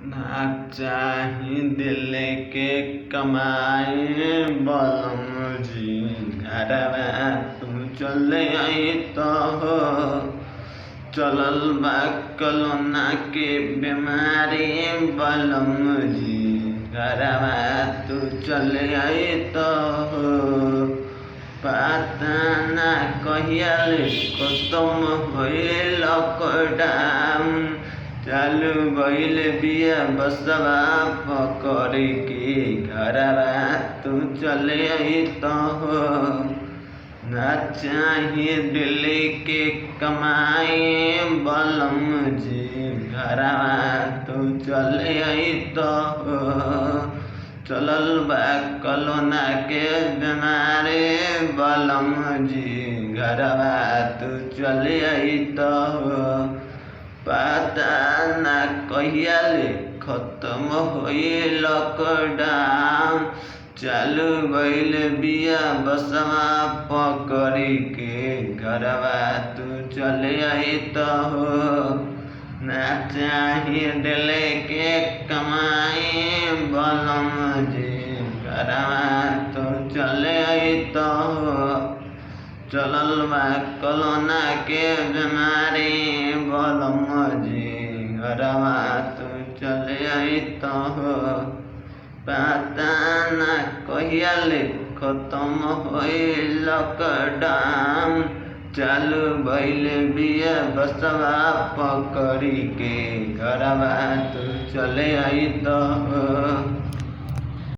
ना चाही दिल के कमाए बलम जी, घरवा तू चल आई तो हो। चलल बा कोरोना के बीमारी बलम जी, घरवा तू चल आई तो हो। पता ना कहिया खत्म होई लॉकडाउन, चालू भइल बिया बसवा पकड़ के, घरवा तू चल आई तो हो। ना चाहिए दिल्ली के कमाई बलम जी, घरवा तू चल आई तो हो। चलल बा कोरोना के बीमारी बलम जी, घरवा तू चल आई तो हो। पता ना कहिया खत्म होई लॉकडाउन, चालू भइल बिया बसवा पकड़ के, घरवा तू चल आई तो हो। ना चाहिए दिल के कमाई बलम जी, घरवा तू चल आई तो हो। चलल बा कोरोना के बीमारी बलम जी, घरवा तू चल आई तो हो। पता ना कहिया खत्म होई लॉकडाउन, चालू भइल बिया बसवा पकड़ के, घरवा तू चल आई तो हो।